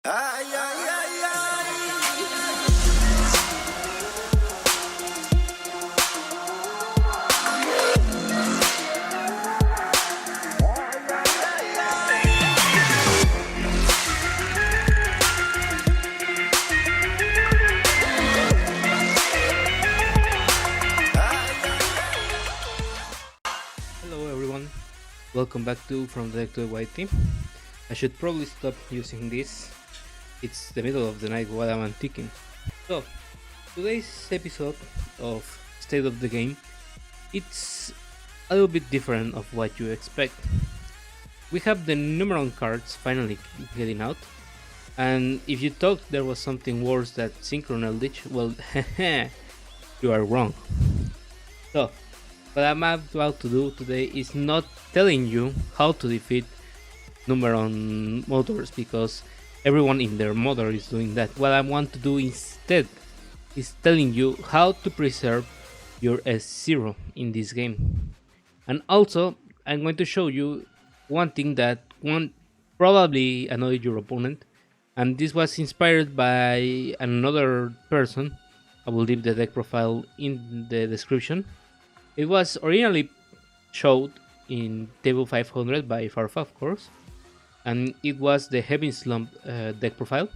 Ay, ay, ay, ay. Hello everyone, welcome back to From the Deck to the White Team. I should probably stop using this. It's the middle of the night while I'm antiquing. So, today's episode of State of the Game, it's a little bit different of what you expect. We have the Numeron cards finally getting out, and if you thought there was something worse than Synchron Eldritch, well, you are wrong. So, what I'm about to do today is not telling you how to defeat Numeron motors because everyone in their motor is doing that. What I want to do instead is telling you how to preserve your S0 in this game. And also, I'm going to show you one thing that won't probably annoy your opponent. And this was inspired by another person. I will leave the deck profile in the description. It was originally showed in table 500 by Farfa, of course, and it was the Heavy Slump deck profile.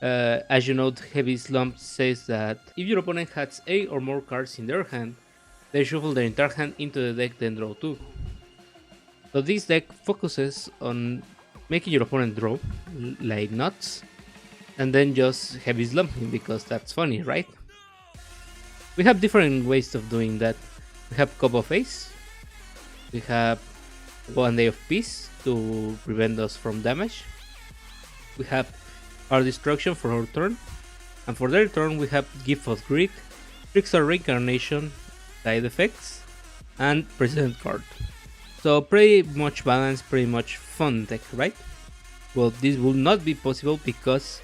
As you know, Heavy Slump says that if your opponent has 8 or more cards in their hand, they shuffle their entire hand into the deck, then draw 2. So this deck focuses on making your opponent draw like nuts, and then just Heavy Slump him because that's funny, right? We have different ways of doing that. We have Cup of Ace, we have One Day of Peace to prevent us from damage, we have our Destruction for our turn, and for their turn we have Gift of Greed, Trickster Reincarnation, Side Effects, and President card. So pretty much balanced, pretty much fun deck, right? Well, this will not be possible because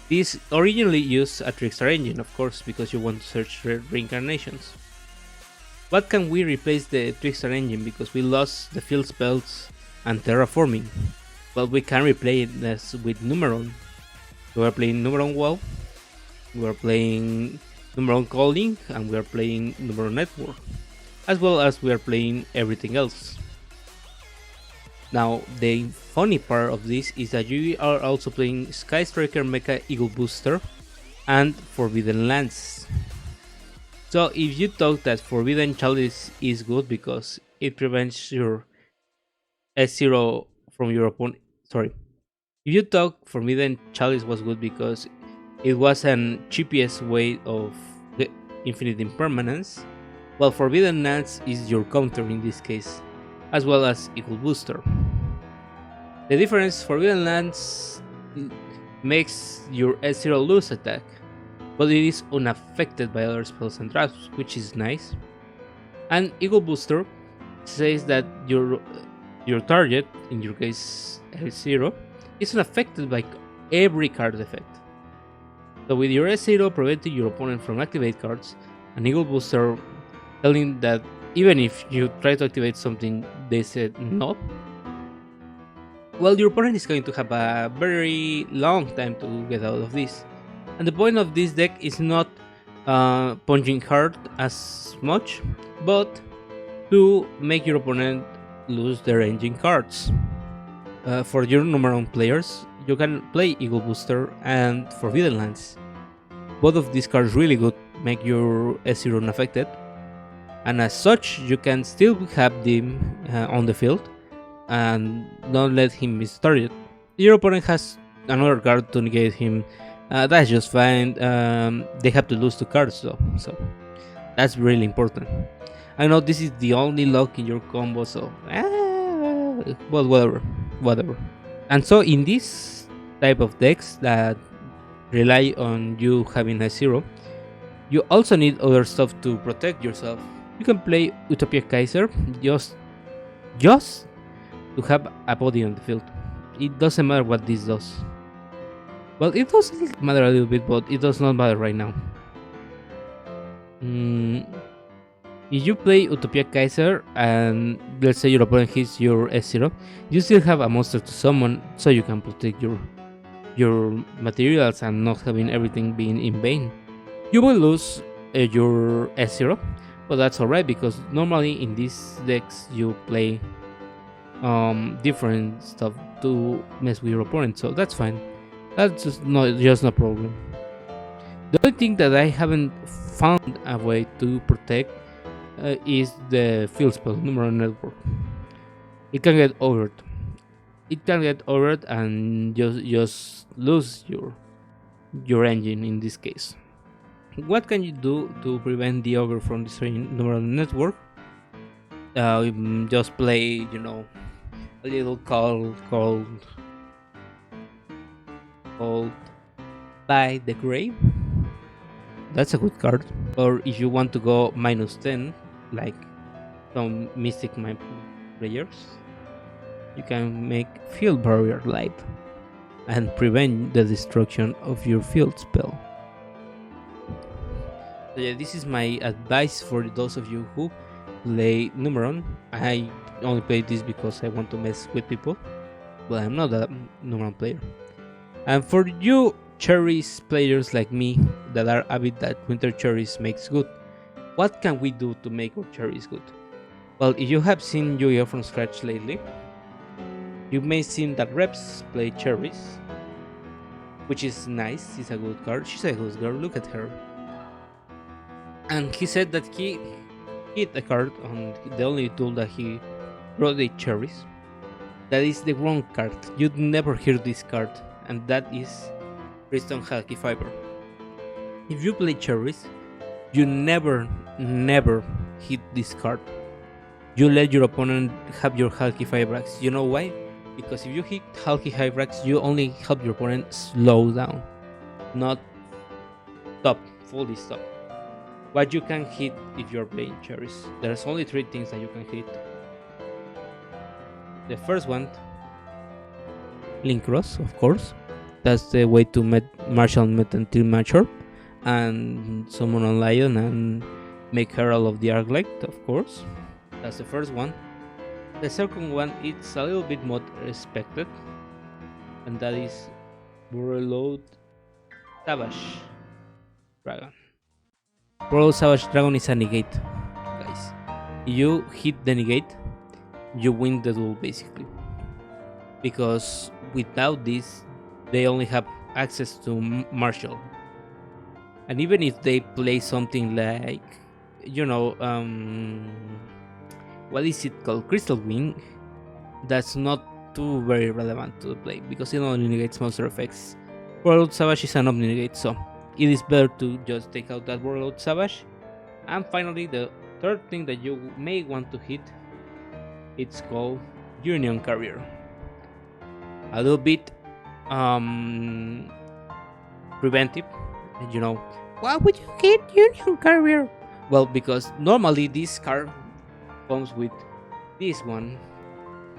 this originally used a Trickster engine, of course, because you want to search reincarnations. What can we replace the Trickster engine because we lost the field spells and terraforming? Well, we can replace this with Numeron. We are playing Numeron Wall, we are playing Numeron Calling, and we are playing Numeron Network, as well as we are playing everything else. Now, the funny part of this is that you are also playing Sky Striker Mecha Eagle Booster and Forbidden Lands. So if you thought that Forbidden Chalice is good because it prevents your S0 from your opponent, sorry. If you thought Forbidden Chalice was good because it was an cheapest way of the infinite impermanence, well, Forbidden Lands is your counter in this case, as well as Eagle Booster. The difference, Forbidden Lands makes your S0 lose attack, but it is unaffected by other spells and traps, which is nice. And Eagle Booster says that your target, in your case S0, is unaffected by every card effect. So with your S0 preventing your opponent from activate cards, and Eagle Booster telling that even if you try to activate something, they said no, well, your opponent is going to have a very long time to get out of this. And the point of this deck is not punching hard as much, but to make your opponent lose their engine cards. For your Numeron players, you can play Eagle Booster and Forbidden Lands. Both of these cards really good, make your S0 unaffected, and as such you can still have them on the field and don't let him miss target. Your opponent has another card to negate him, that's just fine. They have to lose 2 cards though, so that's really important. I know this is the only lock in your combo, so well, whatever. And so in this type of decks that rely on you having a 0, you also need other stuff to protect yourself. You can play Utopia Kaiser just to have a body on the field. It doesn't matter what this does. Well, it does matter a little bit, but it does not matter right now. If you play Utopia Kaiser and let's say your opponent hits your S0, you still have a monster to summon, so you can protect your materials and not having everything being in vain. You will lose your S0, but that's alright because normally in these decks you play different stuff to mess with your opponent, so that's fine. That's just no problem. The only thing that I haven't found a way to protect is the field spell numeral network. It can get overed. It can get overed and just lose your engine in this case. What can you do to prevent the over from destroying neural network? Just play, a little called by the grave. That's a good card. Or if you want to go -10, like some Mystic Mind players, you can make Field Barrier live and prevent the destruction of your field spell. So yeah, this is my advice for those of you who play Numeron. I only play this because I want to mess with people, but I'm not a Numeron player. And for you Cherries players like me that are avid that Winter Cherries makes good, what can we do to make our Cherries good? Well, if you have seen Yu-Gi-Oh! From scratch lately, you may seen that Reps play Cherries, which is nice. She's a good card. She's a good girl. Look at her. And he said that he hit a card on the only tool that he wrote a Cherries. That is the wrong card. You'd never hear this card, and that is Crystal Halky Fiber. If you play Cherries, you never hit this card. You let your opponent have your Halky Fibrax. You know why? Because if you hit Halky Fibrax, you only help your opponent slow down, not fully stop. What you can hit if you're playing Cherries, there's only 3 things that you can hit. The first one, Link Cross, of course. That's the way to Marshall Met until mature, and summon on Lion and make Herald of the Arclight, of course. That's the first one. The second one, it's a little bit more expected, and that is Burload Savage Dragon. Burload Savage Dragon is a negate, guys. You hit the negate, you win the duel basically. Because without this, they only have access to Marshall. And even if they play something like, what is it called? Crystal Wing, that's not too very relevant to the play because it only negates monster effects. Warlord Savage is an Omni negate, so it is better to just take out that Warlord Savage. And finally, the third thing that you may want to hit, it's called Union Carrier. A little bit preventive, why would you hit Union Carrier? Well, because normally this card comes with this one,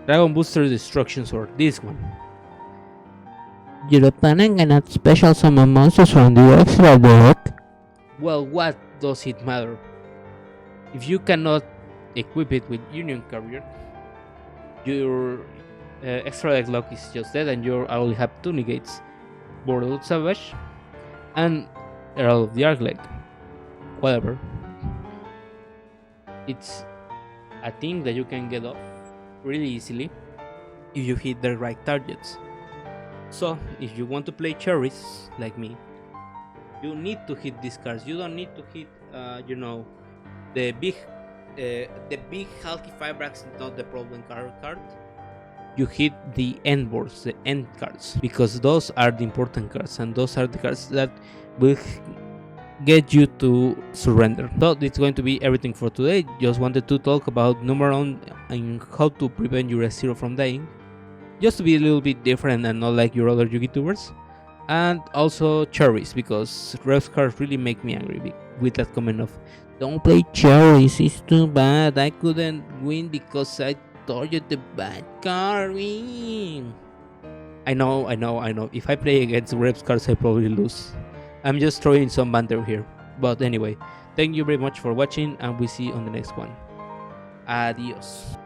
Dragon Booster Destruction Sword, this one. Your opponent cannot special summon monsters from the extra deck. Well, what does it matter? If you cannot equip it with Union Carrier, your extra deck lock is just dead, and you only have 2 negates: Borderwood Savage and Herald of the Arclight. Whatever. It's a thing that you can get off really easily if you hit the right targets. So, if you want to play Cherries like me, you need to hit these cards. You don't need to hit, the big Halky Fibrax is not the problem card. You hit the end boards, the end cards, because those are the important cards, and those are the cards that will get you to surrender. So it's going to be everything for today. Just wanted to talk about Numeron and how to prevent your S0 from dying, just to be a little bit different and not like your other YouTubers. And also Cherries, because refs cards really make me angry with that comment of "Don't play Cherries, it's too bad, I couldn't win because I told you the bad card." I know. If I play against refs cards, I probably lose. I'm just throwing some banter here. But anyway, thank you very much for watching, and we'll see you on the next one. Adios.